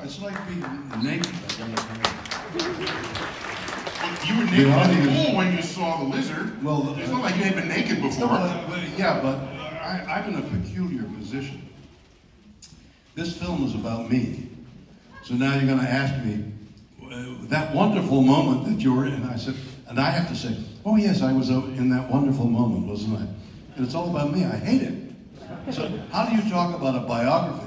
It's like being naked. You were naked in the pool when you saw the lizard. Well, it's not like you had been naked before. But I'm in a peculiar position. This film is about me. So now you're going to ask me, that wonderful moment that you were in, and I have to say, oh yes, I was in that wonderful moment, wasn't I? And it's all about me. I hate it. So how do you talk about a biography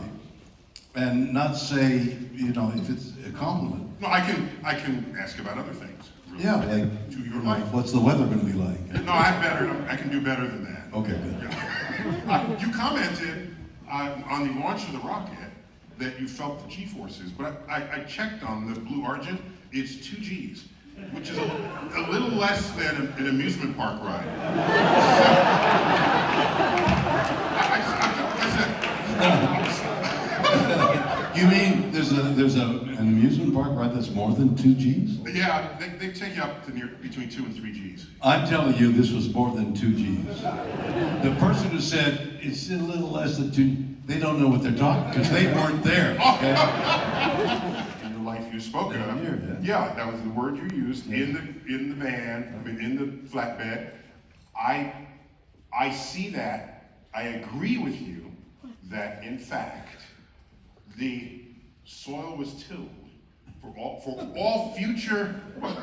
and not say, if it's a compliment? No, I can ask about other things. Really. Yeah, like, to your life. What's the weather going to be like? No, I can do better than that. Okay, good. Yeah. You commented on the launch of the rocket that you felt the G-forces, but I checked on the Blue Origin, it's 2 Gs, which is a little less than an amusement park ride. You mean there's an amusement park ride that's more than 2 Gs? Yeah, they take you up to between 2 and 3 Gs. I'm telling you, this was more than 2 Gs. The person who said it's a little less than 2, they don't know what they're talking because they weren't there. Okay? In the life you spoke of, yeah, that was the word you used in the van, in the flatbed. I see that. I agree with you that in fact the soil was tilled for all future. Okay,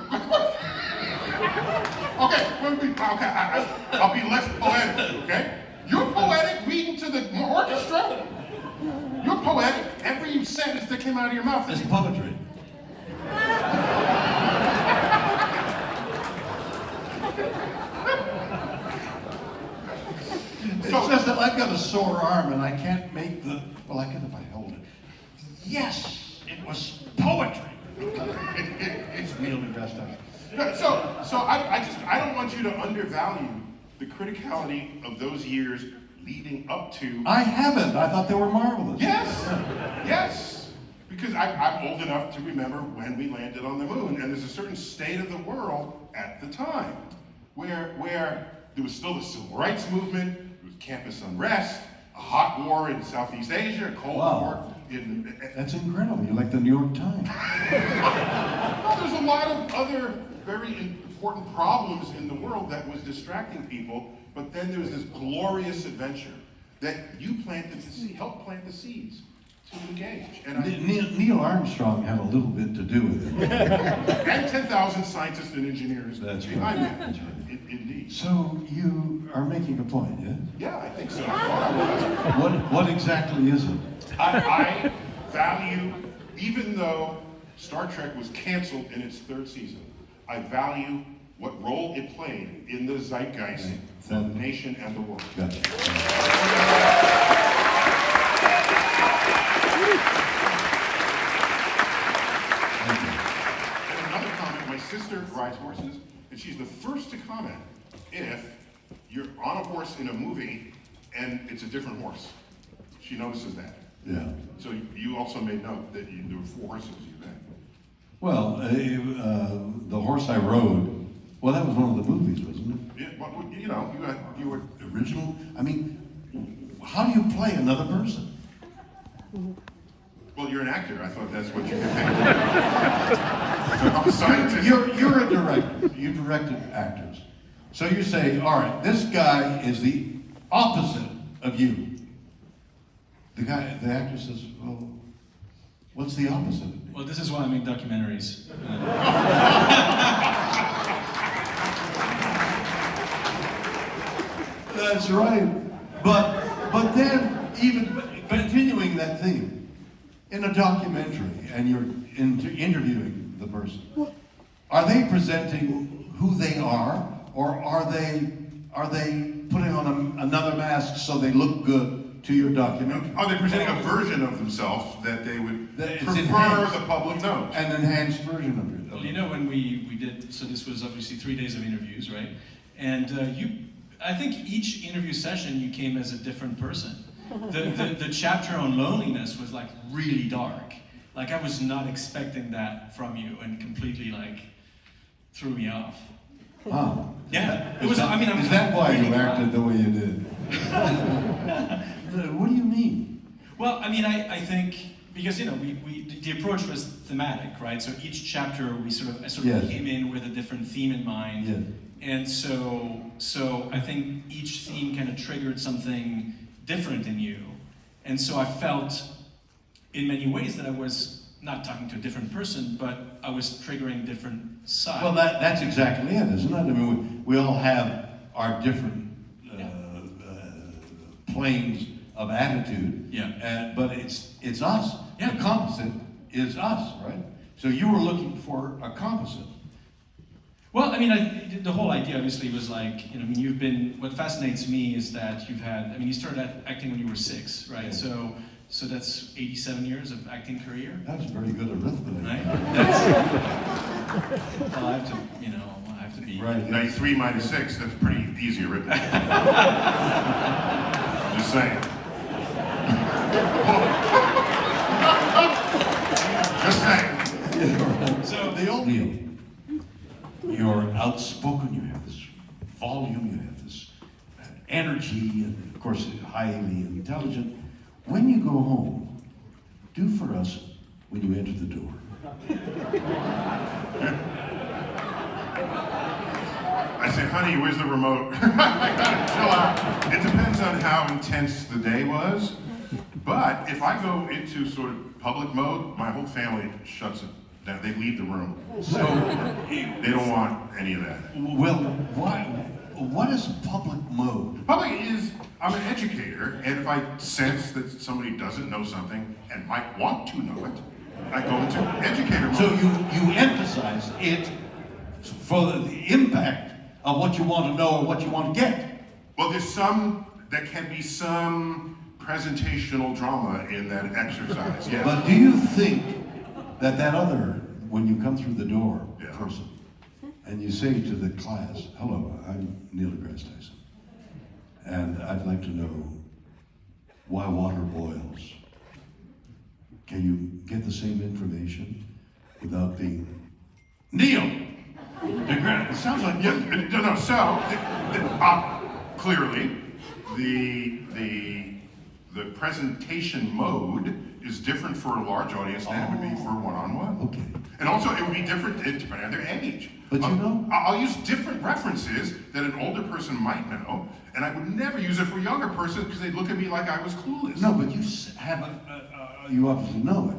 I'll be less poetic. Okay, you're poetic reading to the orchestra. You're poetic. Every sentence that came out of your mouth is poetry. It's just that I've got a sore arm and I can't make well, I can if I hold it. Yes, it was poetry. It's Neil deGrasse Tyson. So I don't want you to undervalue the criticality of those years leading up to. I haven't. I thought they were marvelous. Yes. Because I'm old enough to remember when we landed on the moon, and there's a certain state of the world at the time where there was still the civil rights movement, there was campus unrest, a hot war in Southeast Asia, a cold war. That's incredible. You're like the New York Times. Well, there's a lot of other very important problems in the world that was distracting people, but then there was this glorious adventure that you helped plant the seeds to engage. And Neil Armstrong had a little bit to do with it. And 10,000 scientists and engineers behind right. That's right. Indeed. So you are making a point, yeah? Yeah, I think so. I thought I was. What exactly is it? I value, even though Star Trek was canceled in its 3rd season, I value what role it played in the zeitgeist of the nation and the world. Gotcha. And another comment, my sister rides horses, and she's the first to comment if you're on a horse in a movie and it's a different horse. She notices that. Yeah. So you also made note that there were 4 horses you had. Well, the horse I rode, well, that was one of the movies, wasn't it? Yeah, but you were original. I mean, how do you play another person? Well, you're an actor. I thought that's what you could think. I'm a scientist. You're a director. You directed actors. So you say, all right, this guy is the opposite of you. The actor says, well, what's the opposite of me? Well, this is why I make documentaries. That's right. But then, even continuing that theme, in a documentary, and you're interviewing the person, are they presenting who they are, or are they putting on another mask so they look good to your documentary? Are they presenting a version of themselves that they would That it's prefer enhanced. the public knows? An enhanced version of it. Well, you know, when we did, so this was obviously 3 days of interviews, right? And I think each interview session you came as a different person. The chapter on loneliness was like really dark. Like I was not expecting that from you, and completely like threw me off. Wow. Yeah, it was. I mean, Is that why really you acted the way you did? What do you mean? Well, I mean, I think because you know the approach was thematic, right? So each chapter we sort of Yes. came in with a different theme in mind, Yes. and so I think each theme kind of triggered something different in you, and so I felt in many ways that I was not talking to a different person, but I was triggering different sides. Well, that's exactly it, isn't it? I mean, we all have our different planes of attitude. Yeah. But it's us. Yeah. The composite is us, right? So you were looking for a composite. Well, I mean, the whole idea obviously was like, you know, I mean, what fascinates me is that you started acting when you were 6, right? Yeah. So that's 87 years of acting career, That was very good arithmetic. right? Well, I have to be. Right. 93 minus 6, that's pretty easy arithmetic. Just saying. Just saying. So The old Neil, you're outspoken, you have this volume, you have this energy, and of course, highly intelligent. When you go home, do for us when you enter the door. I say, honey, where's the remote? I gotta chill out. It depends on how intense the day was. But if I go into sort of public mode, my whole family shuts it down. They leave the room. So, They don't want any of that. well, what is public mode? Public is, I'm an educator, and if I sense that somebody doesn't know something and might want to know it, I go into educator mode. So you emphasize it for the impact of what you want to know or what you want to get. Well, there can be some presentational drama in that exercise, yes. But do you think that other, when you come through the door, Yeah. person, and you say to the class, hello, I'm Neil deGrasse Tyson, and I'd like to know why water boils. Can you get the same information without being Neil deGrasse? It sounds like No, so, clearly, the presentation mode is different for a large audience than it would be for one-on-one. Okay. And also, it would be different depending on their age. But you know- I'll use different references that an older person might know, and I would never use it for a younger person because they'd look at me like I was clueless. No, but you have you obviously know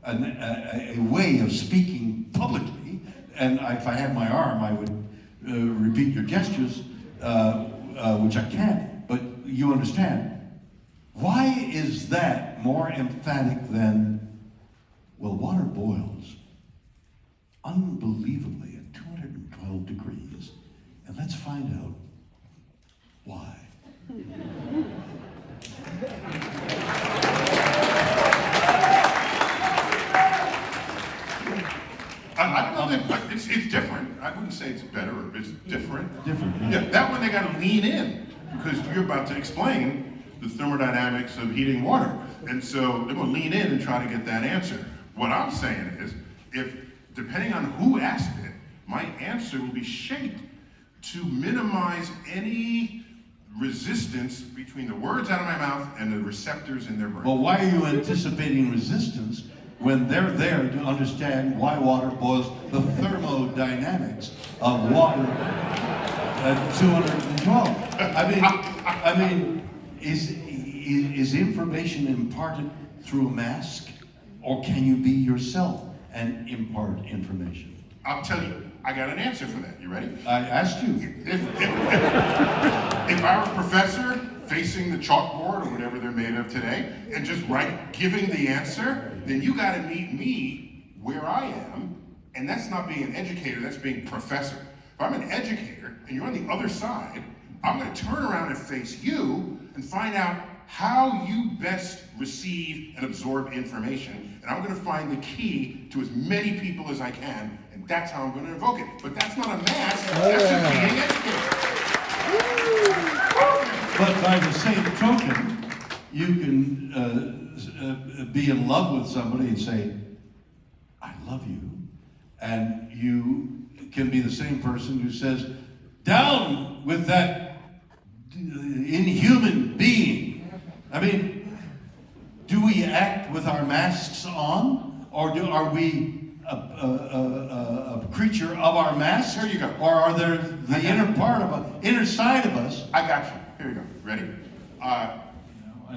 it, a way of speaking publicly, and if I had my arm, I would repeat your gestures, which I can't, but you understand. Why is that more emphatic than, well, water boils unbelievably at 212 degrees, and let's find out why. I don't know that it's different. I wouldn't say it's better or it's different. Different, Yeah, that one they got to lean in because you're about to explain the thermodynamics of heating water. And so they're going to lean in and try to get that answer. What I'm saying is, if depending on who asked it, my answer will be shaped to minimize any resistance between the words out of my mouth and the receptors in their brain. Well, why are you anticipating resistance when they're there to understand why water boils, the thermodynamics of water at 212? I mean, is information imparted through a mask, or can you be yourself and impart information? I'll tell you, I got an answer for that. You ready? I asked you. If I were a professor facing the chalkboard or whatever they're made of today, and just giving the answer, then you gotta meet me where I am, and that's not being an educator, that's being professor. If If I'm an educator and you're on the other side, I'm going to turn around and face you and find out how you best receive and absorb information. And I'm going to find the key to as many people as I can, and that's how I'm going to invoke it. But that's not a mask, that's just being educated. But by the same token, you can be in love with somebody and say, I love you. And you can be the same person who says, down with that inhuman being. I mean, do we act with our masks on? Or are we a creature of our masks? Here you go. Or are there the inner part of us, inner side of us? I got you. Here you go. Ready? I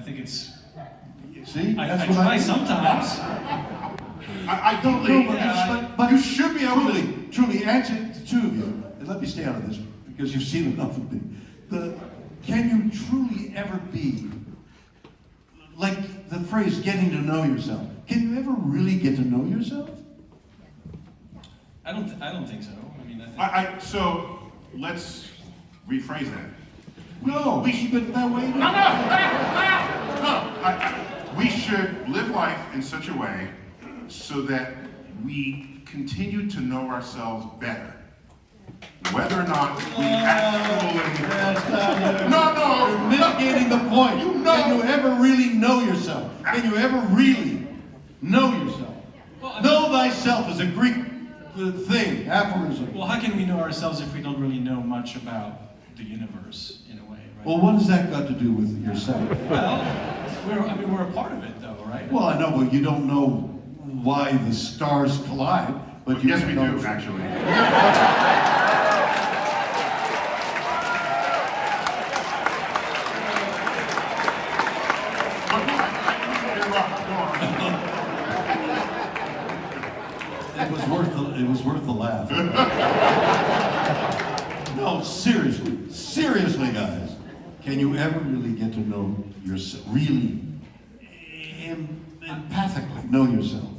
think it's. See? I That's what try mean. sometimes. I don't No, know. but you should be able truly answer the two of you, and let me stay out of this because you've seen enough of me. Can you truly ever be, like the phrase getting to know yourself, can you ever really get to know yourself? I don't think so. I mean, I think. So let's rephrase that. No, we keep it that way. No. We should live life in such a way so that we continue to know ourselves better. Whether or not we actually... That's not it. No. You're mitigating the point. You know. Can you ever really know yourself? Can you ever really know yourself? Well, Know thyself is a Greek thing, aphorism. Well, how can we know ourselves if we don't really know much about the universe in a way, right? Well, what has that got to do with yourself? Well, we're a part of it, though, right? Well, I know, but you don't know why the stars collide. But you Yes, we know. do, actually. It was worth the laugh. No, seriously, guys. Can you ever really get to know yourself? Really, empathically know yourself?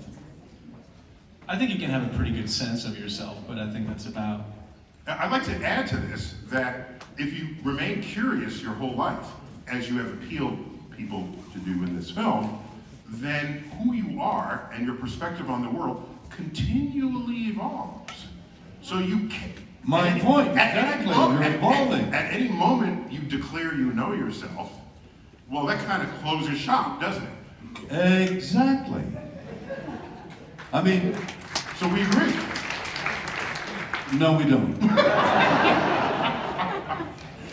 I think you can have a pretty good sense of yourself, but I think that's about. I'd like to add to this that if you remain curious your whole life, as you have appealed people to do in this film, then who you are and your perspective on the world continually evolves. So you can. My point, exactly, you're evolving. At any moment you declare you know yourself, well, that kind of closes shop, doesn't it? Exactly. I mean, So we agree. no, we don't.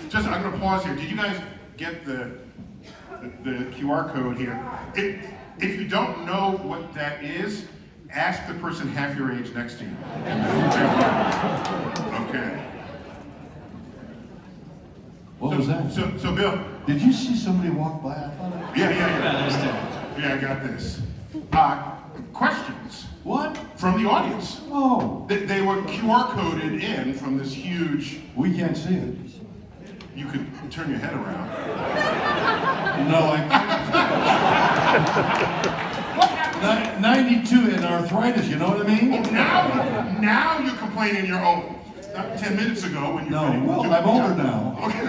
Just, I'm going to pause here. Did you guys get the QR code here? If you don't know what that is, ask the person half your age next to you. Okay. What was that? So Bill. Did you see somebody walk by? I thought Yeah. There's two. Yeah, I got this. Questions What? from the audience. Oh, They were QR coded in from this huge. we can't see it. You could turn your head around. No, I can't. 92 and arthritis, you know what I mean? Oh, now you're complaining you're old. Not 10 minutes ago when you. No, well, I'm older now. Okay.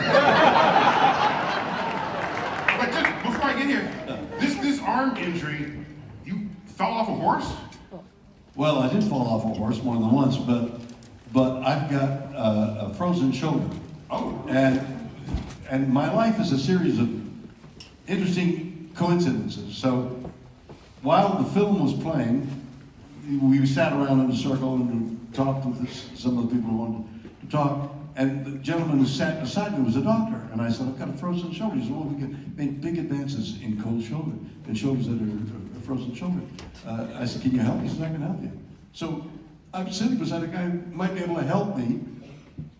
But just before I get here, this arm injury, you fell off a horse? Well, I did fall off a horse more than once, but I've got a frozen shoulder. Oh. And my life is a series of interesting coincidences. So while the film was playing, we sat around in a circle and talked with some of the people who wanted to talk. And the gentleman who sat beside me was a doctor. And I said, I've got a frozen shoulder. He said, well, we can make big advances in cold shoulder, in shoulders that are frozen shoulder. I said, can you help me? He said, I can help you. So I'm sitting beside a guy who might be able to help me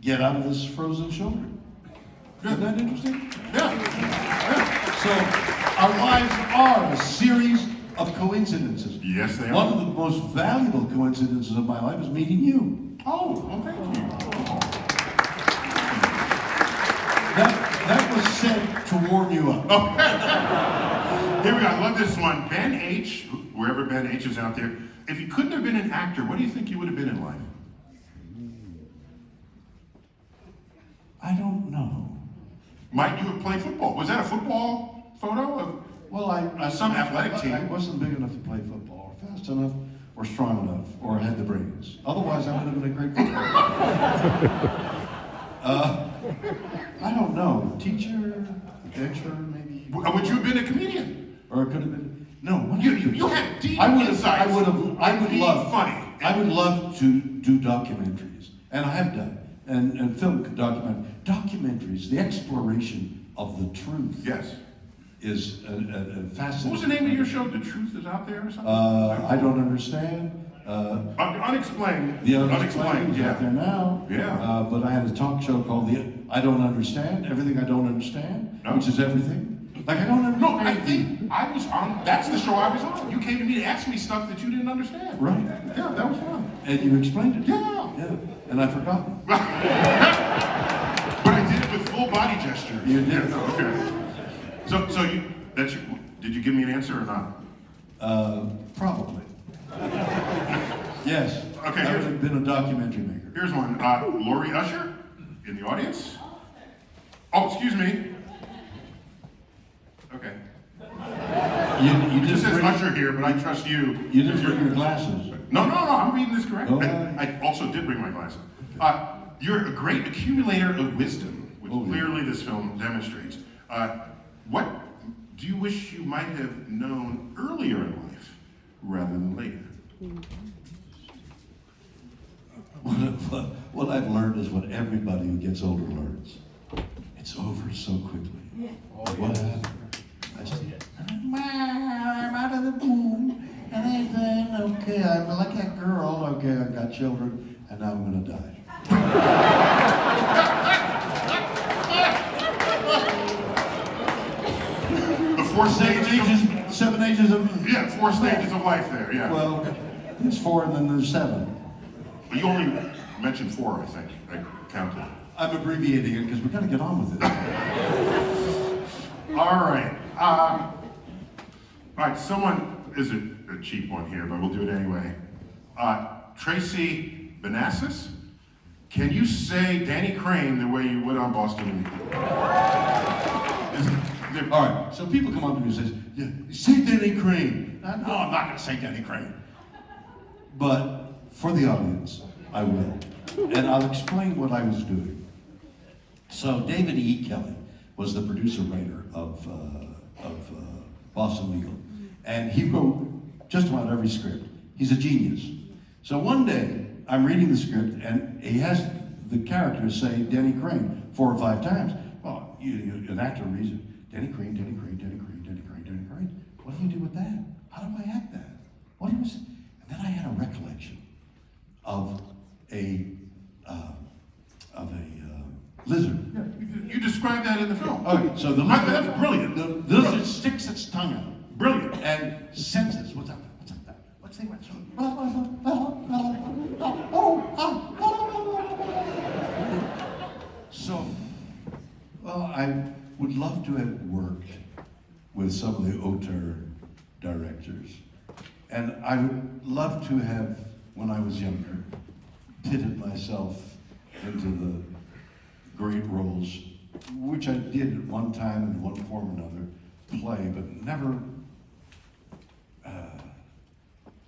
get out of this frozen shoulder. Isn't that interesting? Yeah. So our lives are a series of coincidences. Yes, they are. One of the most valuable coincidences of my life is meeting you. Oh, well, thank you. That was said to warm you up. Here we go. I love this one. Ben H., wherever Ben H. is out there, if you couldn't have been an actor, what do you think you would have been in life? I don't know. Might you have played football? Was that a football photo of? Well, I Some athletic team. I wasn't big enough to play football, or fast enough, or strong enough, or had the brains. Otherwise, I would have been a great footballer. I don't know. Teacher, adventurer, maybe. Would you have been a comedian? Or it could have been. No. What You had deep I would insights. I would Be love. funny. I would love to do documentaries, and I have done, and film documentaries. The exploration of the truth. Yes. Is a fascinating. What was the name of your show? The Truth Is Out There or something? I don't understand. Unexplained. The Unexplained is out there now. Yeah. But I had a talk show called The I Don't Understand, Everything I Don't Understand, No. which is everything. Like I don't understand. No, I think I was on, that's the show I was on. You came to me to ask me stuff that you didn't understand. Right. Yeah, that was fun. And you explained it. Yeah. Yeah. And I've forgotten. But I did it with full body gestures. You did. Yeah, okay. So did you give me an answer or not? Probably. Yes. Okay, I here's- would have been a documentary maker. Here's one. Lori Usher in the audience. Oh, excuse me. Okay. You It didn't just says bring, Usher here, but I trust you. you didn't bring your glasses. No, I'm reading this correct. Oh, I also did bring my glasses. You're a great accumulator of wisdom, which Oh, yeah. clearly this film demonstrates. What do you wish you might have known earlier in life rather than later? What I've learned is what everybody who gets older learns. It's over so quickly. What happened? I just, I'm out of the womb, and everything, okay, I'm like that girl, okay, I've got children, and now I'm gonna die. The four stages. Seven ages of, Yeah, four stages of life there. Yeah. well, there's four and then there's seven. But you only mentioned four, I think. I counted. I'm abbreviating it because we gotta get on with it. All right. All right. Someone is a cheap one here, but we'll do it anyway. Tracy Benassis, can you say Danny Crane the way you would on Boston Weekly? All right, so people come up to me and say, yeah, say Danny Crane. No, I'm not gonna say Danny Crane. But for the audience, I will. And I'll explain what I was doing. So David E. Kelly was the producer-writer of Boston Legal. And he wrote just about every script. He's a genius. So one day, I'm reading the script, and he has the characters say Danny Crane 4 or 5 times. Well, an actor reads it. Danny Crane, Danny Crane, Danny Crane, Danny Crane, Danny Crane. What do you do with that? How do I act that? What do you say? And then I had a recollection of a lizard. Yeah, you described that in the film. Okay, so the lizard, That's brilliant. The lizard sticks its tongue out. Brilliant. And senses what's up. What's that? So, well, I would love to have worked with some of the auteur directors. And I would love to have, when I was younger, pitted myself into the great roles, which I did at one time in one form or another, play, but never.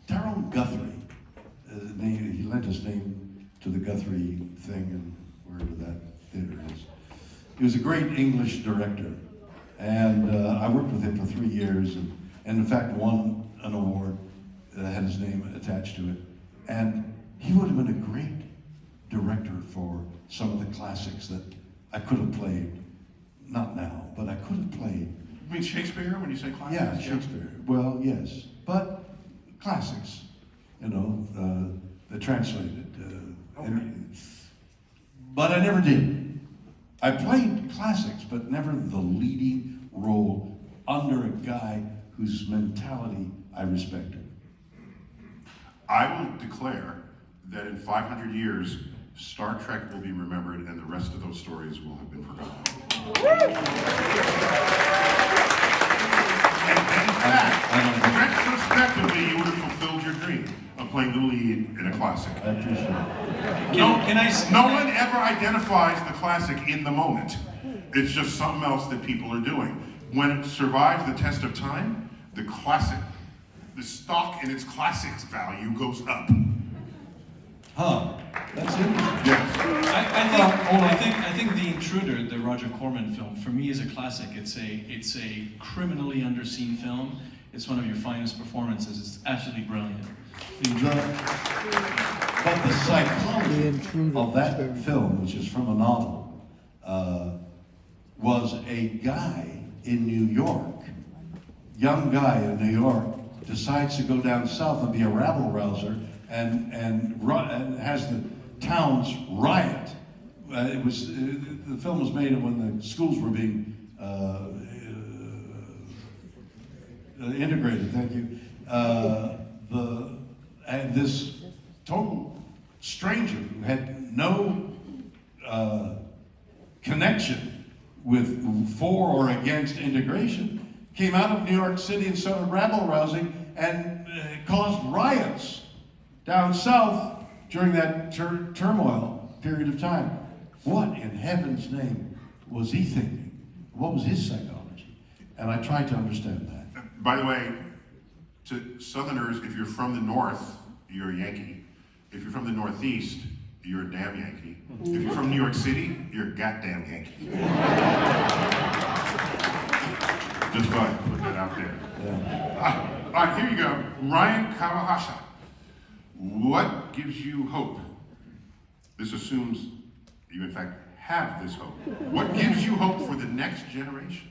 Darrell Guthrie, he lent his name to the Guthrie thing, and wherever that theater is. He was a great English director, and I worked with him for 3 years, and in fact won an award that had his name attached to it. And he would have been a great director for some of the classics that I could have played, not now, but I could have played. You mean Shakespeare when you say classics? Yeah, Shakespeare. Well, yes, but classics, the translated. But I never did. I played classics, but never the leading role under a guy whose mentality I respected. I will declare that in 500 years, Star Trek will be remembered and the rest of those stories will have been forgotten. And in fact, retrospectively, you would have fulfilled your dream of playing the lead in a classic. I appreciate it. No one ever identifies the classic in the moment. It's just something else that people are doing. When it survives the test of time, the classic, the stock in its classics value goes up. Huh. That's interesting. Yes. I think The Intruder, the Roger Corman film, for me is a classic. It's a criminally underseen film. It's one of your finest performances. It's absolutely brilliant. But the psychology of that film, which is from a novel, was a guy in New York, young guy in New York, decides to go down south and be a rabble rouser and has the towns riot. The film was made when the schools were being integrated. Thank you. And this total stranger who had no connection with for or against integration came out of New York City and started rabble rousing and caused riots down south during that turmoil period of time. What in heaven's name was he thinking? What was his psychology? And I tried to understand that. By the way, to Southerners, if you're from the North, you're a Yankee. If you're from the Northeast, you're a damn Yankee. If you're from New York City, you're a goddamn Yankee. Just thought I'd put that out there. Yeah. All right, here you go. Ryan Kawahasha. What gives you hope? This assumes you, in fact, have this hope. What gives you hope for the next generation?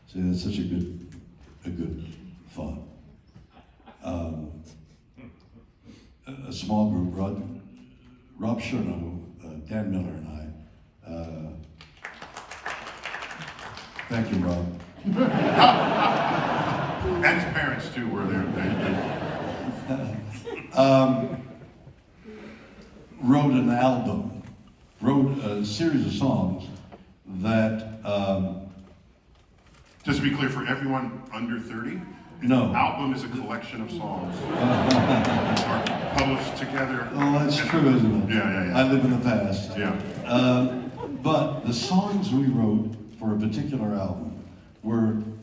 See, that's such a good thought. A small group, Rob Chernow, Dan Miller, and I. Thank you, Rob. And his parents too were there. Wrote a series of songs that. Just to be clear, for everyone under 30, No. an album is a collection of songs published together. Oh, that's true, isn't it? Yeah. I live in the past. Yeah. But the songs we wrote for a particular album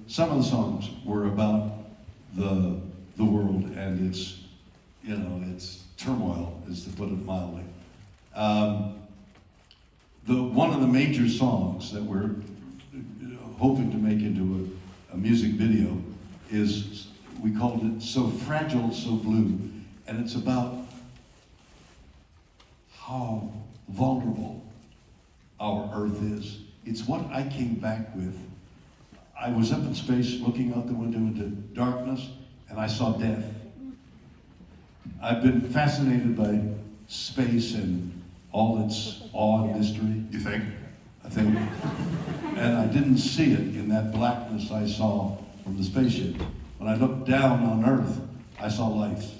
some of the songs were about the world and its turmoil, is to put it mildly. One of the major songs that we're hoping to make into a music video is, we called it So Fragile, So Blue, and it's about how vulnerable our Earth is. It's what I came back with. I was up in space looking out the window into darkness, and I saw death. I've been fascinated by space and all its awe and mystery. You think? I think. And I didn't see it in that blackness I saw from the spaceship. When I looked down on Earth, I saw life.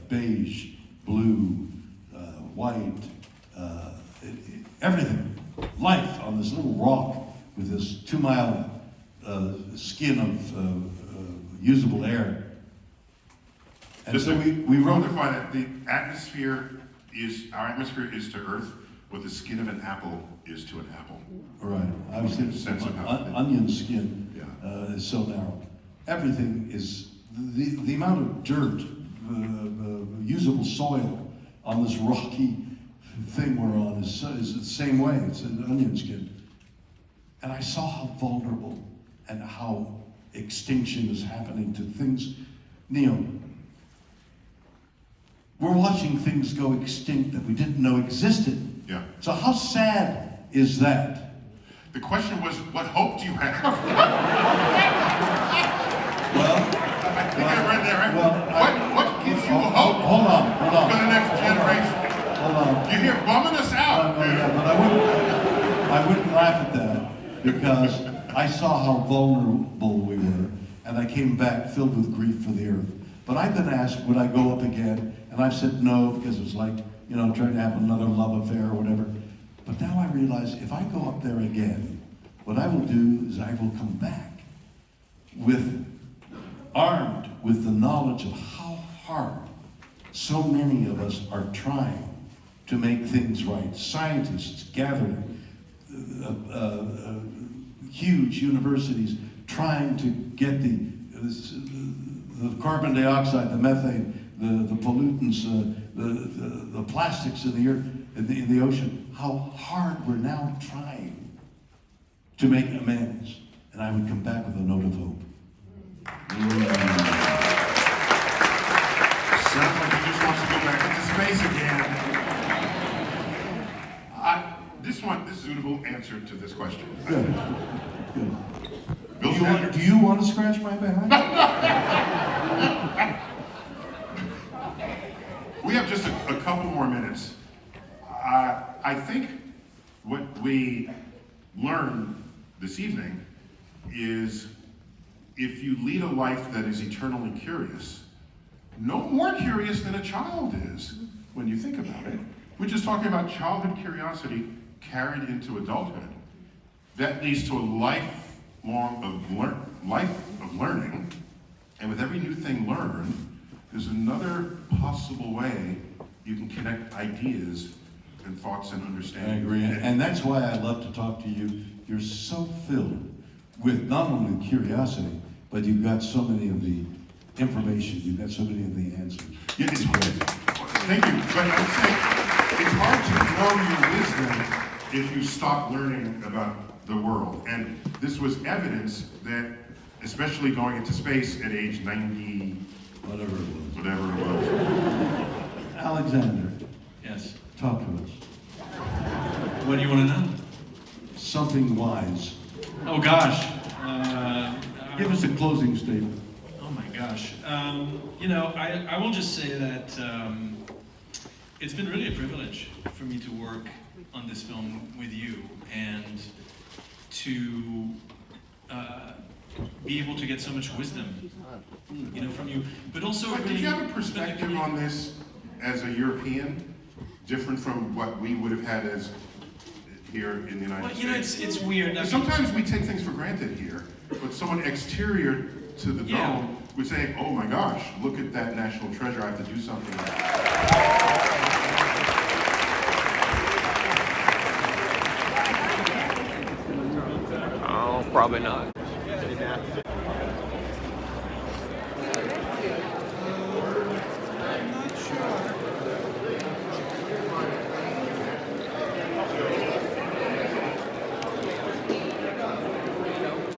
Beige, blue, white, everything. Life on this little rock with this 2-mile skin of usable air. And Just so to we wrote. quantify that the atmosphere our atmosphere is to Earth what the skin of an apple is to an apple. Right. I was thinking Sense of how- onion skin Yeah. is so narrow. Everything is the amount of dirt, usable soil on this rocky thing we're on is the same way. It's an onion skin. And I saw how vulnerable and how extinction is happening to things. Neil, we're watching things go extinct that we didn't know existed. Yeah. So how sad is that? The question was, what hope do you have? Well, I think I read that right. well, what gives you hope hold on. for the next generation? Hold on. You're here bumming us out. Yeah, but I wouldn't laugh at that because I saw how vulnerable we were, and I came back filled with grief for the earth. But I've been asked, would I go up again? And I've said no, because it was like, trying to have another love affair or whatever. But now I realize if I go up there again, what I will do is I will come back armed with the knowledge of how hard So many of us are trying to make things right. Scientists gathering, huge universities trying to get the carbon dioxide, the methane, the pollutants, the plastics in the earth, in the ocean. How hard we're now trying to make amends. And I would come back with a note of hope. Sounds like he just wants to go back into space again. This is a suitable answer to this question. Good. Good. Bill Do you want to scratch my behind? We have just a couple more minutes. I think what we learned this evening is if you lead a life that is eternally curious, no more curious than a child is when you think about it. We're just talking about childhood curiosity carried into adulthood. That leads to a life of learning, and with every new thing learned, there's another possible way you can connect ideas and thoughts and I understanding. agree, and that's why I love to talk to you. You're so filled with not only curiosity, but you've got so many of the information, you've got so many of the answers. Yeah, it's hard. Thank you. But I would say it's hard to know your wisdom if you stop learning about the world. And this was evidence that, especially going into space at age 90, Whatever it was. whatever it was. Alexander, Yes. talk to us. What do you want to know? Something wise. Oh gosh. Give us a closing statement. Oh my gosh. I will just say that it's been really a privilege for me to work on this film with you and to be able to get so much wisdom, from you. But also, But did you have a perspective on this as a European, different from what we would have had as here in the United States? It's weird. Sometimes we take things for granted here, but someone exterior to the dome would say, oh my gosh, look at that national treasure, I have to do something about it. Oh, probably not.